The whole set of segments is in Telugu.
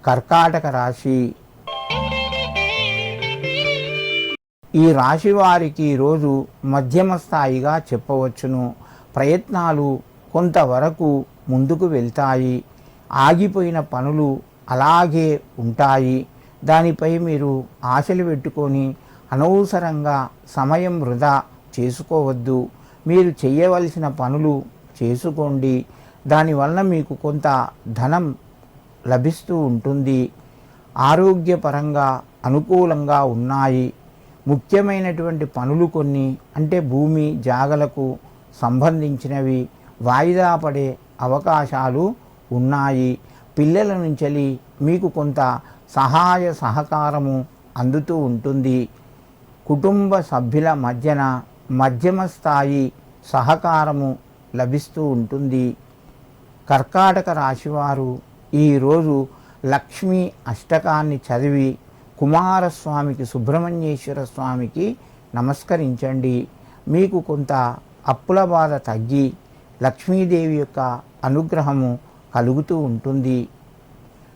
కర్కాటక రాశి. ఈ రాశి వారికి రోజు మధ్యమ స్థాయిగా చెప్పవచ్చును. ప్రయత్నాలు కొంతవరకు ముందుకు వెళ్తాయి. ఆగిపోయిన పనులు అలాగే ఉంటాయి. దానిపై మీరు ఆశలు పెట్టుకొని అనవసరంగా సమయం వృధా చేసుకోవద్దు. మీరు చేయవలసిన పనులు చేసుకోండి. దానివల్ల మీకు కొంత ధనం లభిస్తూ ఉంటుంది. ఆరోగ్యపరంగా అనుకూలంగా ఉన్నాయి. ముఖ్యమైనటువంటి పనులు కొన్ని అంటే భూమి జాగలకు సంబంధించినవి వాయిదా పడే అవకాశాలు ఉన్నాయి. పిల్లల నుంచి మీకు కొంత సహాయ సహకారము అందుతూ ఉంటుంది. కుటుంబ సభ్యుల మధ్యన మధ్యమ స్థాయి సహకారము లభిస్తూ ఉంటుంది. కర్కాటక రాశివారు ఈరోజు లక్ష్మీ అష్టకాన్ని చదివి కుమారస్వామికి సుబ్రహ్మణ్యేశ్వర స్వామికి నమస్కరించండి. మీకు కొంత అప్పుల బాధ తగ్గి లక్ష్మీదేవి యొక్క అనుగ్రహము కలుగుతూ ఉంటుంది.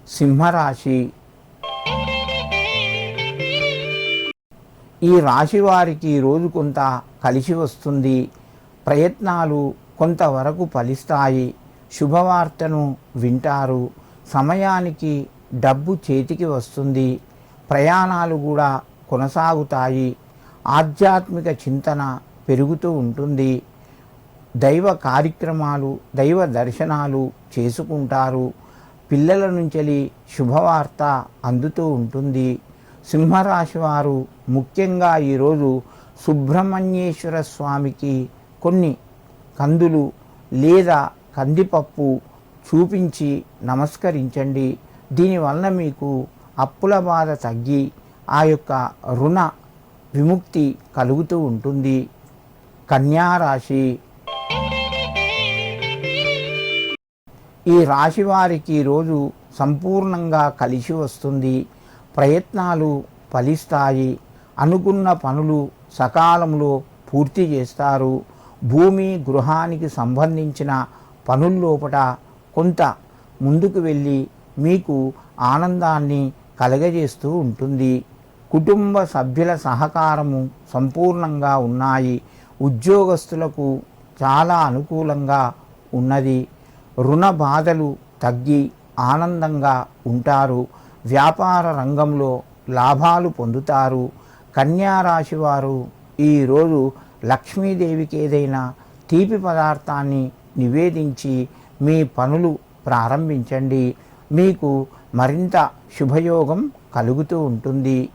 సింహరాశి. ఈ రాశి వారికి రోజు కొంత కలిసి వస్తుంది. ప్రయత్నాలు కొంతవరకు ఫలిస్తాయి. శుభవార్తను వింటారు. సమయానికి డబ్బు చేతికి వస్తుంది. ప్రయాణాలు కూడా కొనసాగుతాయి. ఆధ్యాత్మిక చింతన పెరుగుతూ ఉంటుంది. దైవ కార్యక్రమాలు దైవ దర్శనాలు చేసుకుంటారు. పిల్లల నుంచి శుభవార్త అందుతూ ఉంటుంది. సింహరాశి వారు ముఖ్యంగా ఈరోజు సుబ్రహ్మణ్యేశ్వర స్వామికి కొన్ని కందులు లేదా కందిపప్పు చూపించి నమస్కరించండి. దీనివల్ల మీకు అప్పుల బాధ తగ్గి ఆ యొక్క రుణ విముక్తి కలుగుతూ ఉంటుంది. కన్యారాశి. ఈ రాశి వారికి రోజు సంపూర్ణంగా కలిసి వస్తుంది. ప్రయత్నాలు ఫలిస్తాయి. అనుకున్న పనులు సకాలంలో పూర్తి చేస్తారు. భూమి గృహానికి సంబంధించిన పనుల్లోపట కొంత ముందుకు వెళ్ళి మీకు ఆనందాన్ని కలగజేస్తూ ఉంటుంది. కుటుంబ సభ్యుల సహకారము సంపూర్ణంగా ఉన్నాయి. ఉద్యోగస్తులకు చాలా అనుకూలంగా ఉన్నది. రుణ బాధలు తగ్గి ఆనందంగా ఉంటారు. వ్యాపార రంగంలో లాభాలు పొందుతారు. కన్యారాశి వారు ఈరోజు లక్ష్మీదేవికి ఏదైనా తీపి పదార్థాన్ని నివేదించి మీ పనులు ప్రారంభించండి. మీకు మరింత శుభయోగం కలుగుతూ ఉంటుంది.